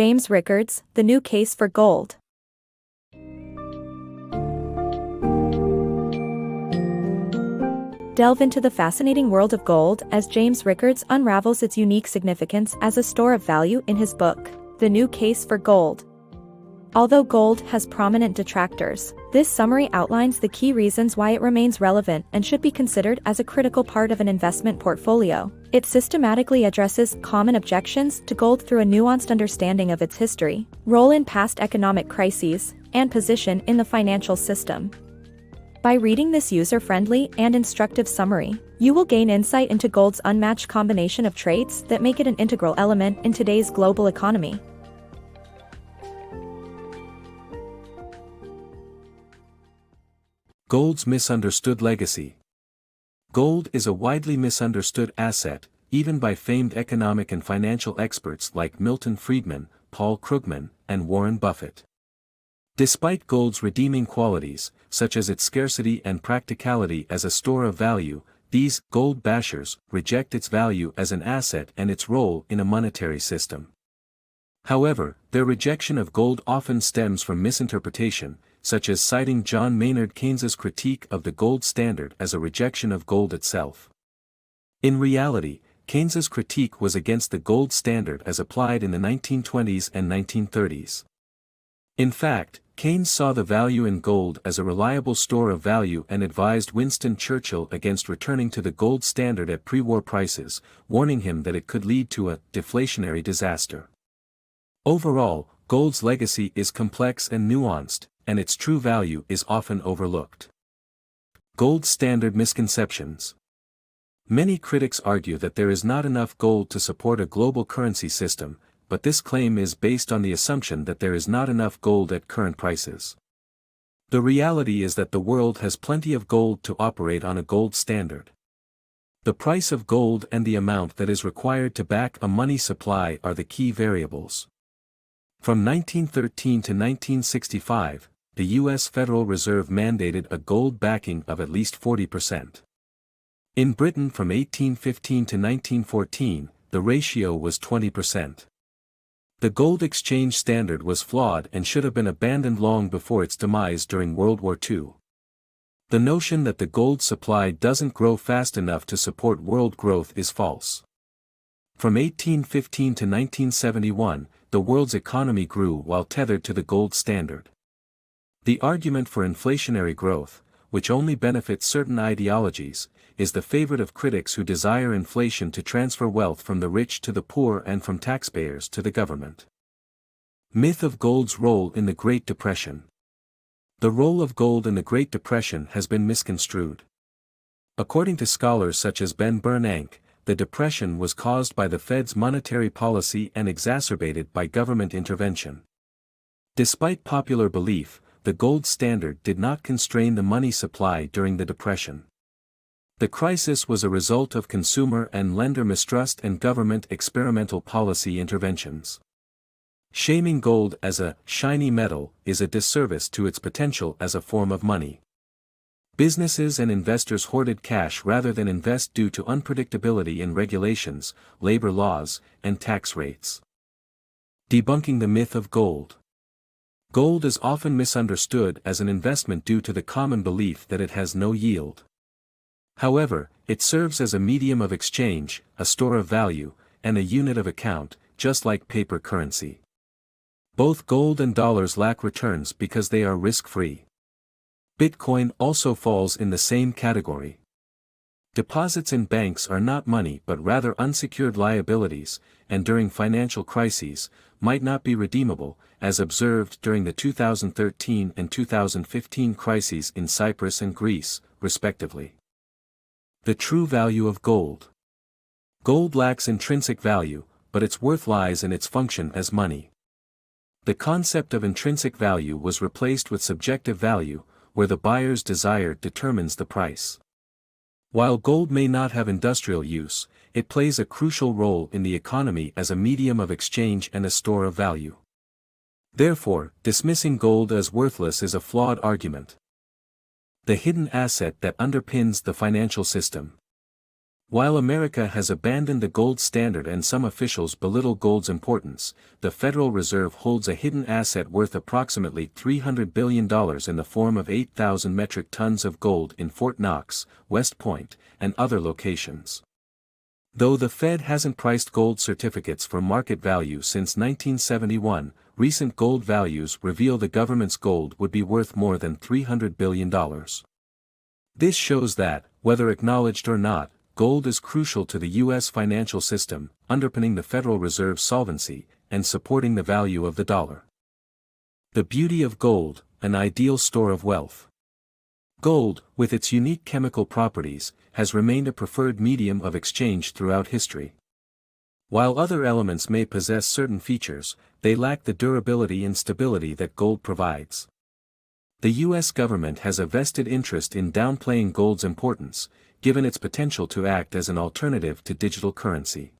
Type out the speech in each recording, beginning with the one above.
James Rickards, The New Case for Gold. Delve into the fascinating world of gold as James Rickards unravels its unique significance as a store of value in his book, The New Case for Gold. Although gold has prominent detractors, this summary outlines the key reasons why it remains relevant and should be considered as a critical part of an investment portfolio. It systematically addresses common objections to gold through a nuanced understanding of its history, role in past economic crises, and position in the financial system. By reading this user-friendly and instructive summary, you will gain insight into gold's unmatched combination of traits that make it an integral element in today's global economy. Gold's misunderstood legacy. Gold is a widely misunderstood asset, even by famed economic and financial experts like Milton Friedman, Paul Krugman, and Warren Buffett. Despite gold's redeeming qualities, such as its scarcity and practicality as a store of value, these gold bashers reject its value as an asset and its role in a monetary system. However, their rejection of gold often stems from misinterpretation, such as citing John Maynard Keynes's critique of the gold standard as a rejection of gold itself. In reality, Keynes's critique was against the gold standard as applied in the 1920s and 1930s. In fact, Keynes saw the value in gold as a reliable store of value and advised Winston Churchill against returning to the gold standard at pre-war prices, warning him that it could lead to a deflationary disaster. Overall, gold's legacy is complex and nuanced, and its true value is often overlooked. Gold standard misconceptions. Many critics argue that there is not enough gold to support a global currency system, but this claim is based on the assumption that there is not enough gold at current prices. The reality is that the world has plenty of gold to operate on a gold standard. The price of gold and the amount that is required to back a money supply are the key variables. From 1913 to 1965, the U.S. Federal Reserve mandated a gold backing of at least 40%. In Britain from 1815 to 1914, the ratio was 20%. The gold exchange standard was flawed and should have been abandoned long before its demise during World War II. The notion that the gold supply doesn't grow fast enough to support world growth is false. From 1815 to 1971, the world's economy grew while tethered to the gold standard. The argument for inflationary growth, which only benefits certain ideologies, is the favorite of critics who desire inflation to transfer wealth from the rich to the poor and from taxpayers to the government. Myth of gold's role in the Great Depression. The role of gold in the Great Depression has been misconstrued. According to scholars such as Ben Bernanke, the Depression was caused by the Fed's monetary policy and exacerbated by government intervention. Despite popular belief, the gold standard did not constrain the money supply during the Depression. The crisis was a result of consumer and lender mistrust and government experimental policy interventions. Shaming gold as a shiny metal is a disservice to its potential as a form of money. Businesses and investors hoarded cash rather than invest due to unpredictability in regulations, labor laws, and tax rates. Debunking the myth of gold. Gold is often misunderstood as an investment due to the common belief that it has no yield. However, it serves as a medium of exchange, a store of value, and a unit of account, just like paper currency. Both gold and dollars lack returns because they are risk-free. Bitcoin also falls in the same category. Deposits in banks are not money but rather unsecured liabilities, and during financial crises, might not be redeemable, as observed during the 2013 and 2015 crises in Cyprus and Greece, respectively. The true value of gold. Gold lacks intrinsic value, but its worth lies in its function as money. The concept of intrinsic value was replaced with subjective value, where the buyer's desire determines the price. While gold may not have industrial use, it plays a crucial role in the economy as a medium of exchange and a store of value. Therefore, dismissing gold as worthless is a flawed argument. The hidden asset that underpins the financial system. While America has abandoned the gold standard and some officials belittle gold's importance, the Federal Reserve holds a hidden asset worth approximately $300 billion in the form of 8,000 metric tons of gold in Fort Knox, West Point, and other locations. Though the Fed hasn't priced gold certificates for market value since 1971, recent gold values reveal the government's gold would be worth more than $300 billion. This shows that, whether acknowledged or not, gold is crucial to the U.S. financial system, underpinning the Federal Reserve's solvency, and supporting the value of the dollar. The beauty of gold, an ideal store of wealth. Gold, with its unique chemical properties, has remained a preferred medium of exchange throughout history. While other elements may possess certain features, they lack the durability and stability that gold provides. The U.S. government has a vested interest in downplaying gold's importance, given its potential to act as an alternative to digital currency.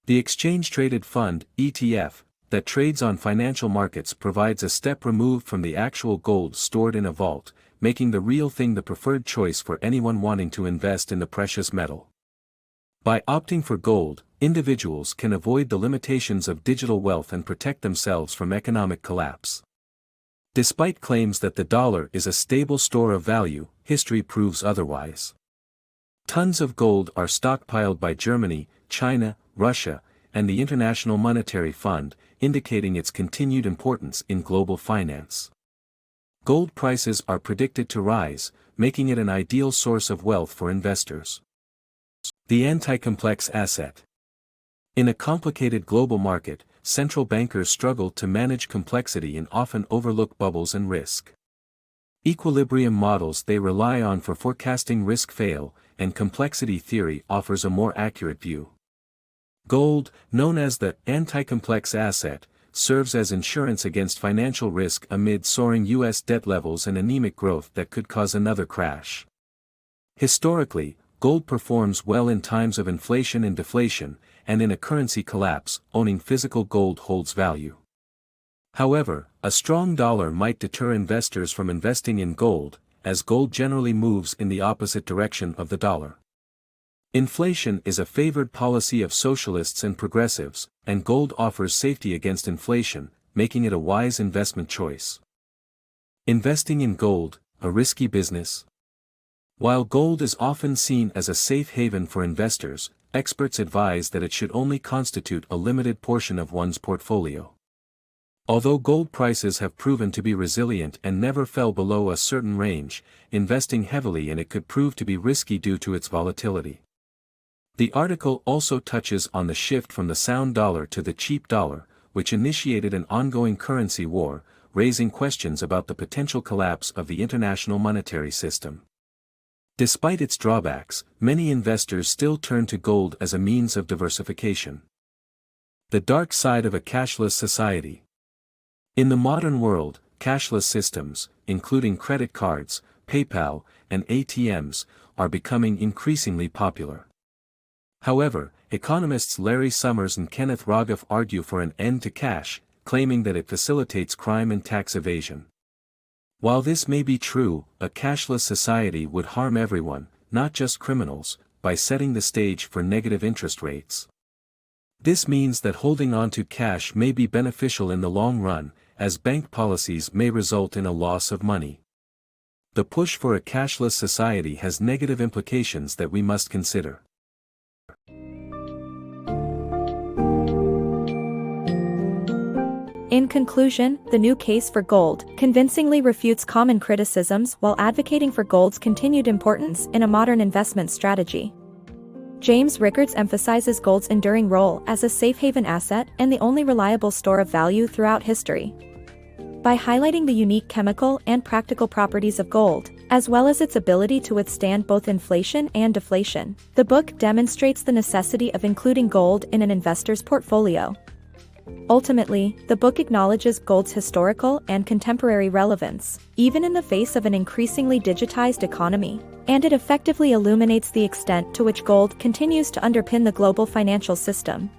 The exchange-traded fund, ETF, that trades on financial markets provides a step removed from the actual gold stored in a vault, making the real thing the preferred choice for anyone wanting to invest in the precious metal. By opting for gold, individuals can avoid the limitations of digital wealth and protect themselves from economic collapse. Despite claims that the dollar is a stable store of value, history proves otherwise. Tons of gold are stockpiled by Germany, China, Russia, and the International Monetary Fund, indicating its continued importance in global finance. Gold prices are predicted to rise, making it an ideal source of wealth for investors. The Anticomplex Asset. In a complicated global market, central bankers struggle to manage complexity and often overlook bubbles and risk. Equilibrium models they rely on for forecasting risk fail, and complexity theory offers a more accurate view. Gold, known as the Anticomplex Asset, serves as insurance against financial risk amid soaring U.S. debt levels and anemic growth that could cause another crash. Historically, gold performs well in times of inflation and deflation, and in a currency collapse, owning physical gold holds value. However, a strong dollar might deter investors from investing in gold, as gold generally moves in the opposite direction of the dollar. Inflation is a favored policy of socialists and progressives, and gold offers safety against inflation, making it a wise investment choice. Investing in gold, a risky business? While gold is often seen as a safe haven for investors, experts advise that it should only constitute a limited portion of one's portfolio. Although gold prices have proven to be resilient and never fell below a certain range, investing heavily in it could prove to be risky due to its volatility. The article also touches on the shift from the sound dollar to the cheap dollar, which initiated an ongoing currency war, raising questions about the potential collapse of the international monetary system. Despite its drawbacks, many investors still turn to gold as a means of diversification. The dark side of a cashless society. In the modern world, cashless systems, including credit cards, PayPal, and ATMs, are becoming increasingly popular. However, economists Larry Summers and Kenneth Rogoff argue for an end to cash, claiming that it facilitates crime and tax evasion. While this may be true, a cashless society would harm everyone, not just criminals, by setting the stage for negative interest rates. This means that holding on to cash may be beneficial in the long run, as bank policies may result in a loss of money. The push for a cashless society has negative implications that we must consider. In conclusion, the new case for gold convincingly refutes common criticisms while advocating for gold's continued importance in a modern investment strategy. James Rickards emphasizes gold's enduring role as a safe haven asset and the only reliable store of value throughout history. By highlighting the unique chemical and practical properties of gold, as well as its ability to withstand both inflation and deflation, the book demonstrates the necessity of including gold in an investor's portfolio. Ultimately, the book acknowledges gold's historical and contemporary relevance, even in the face of an increasingly digitized economy, and it effectively illuminates the extent to which gold continues to underpin the global financial system.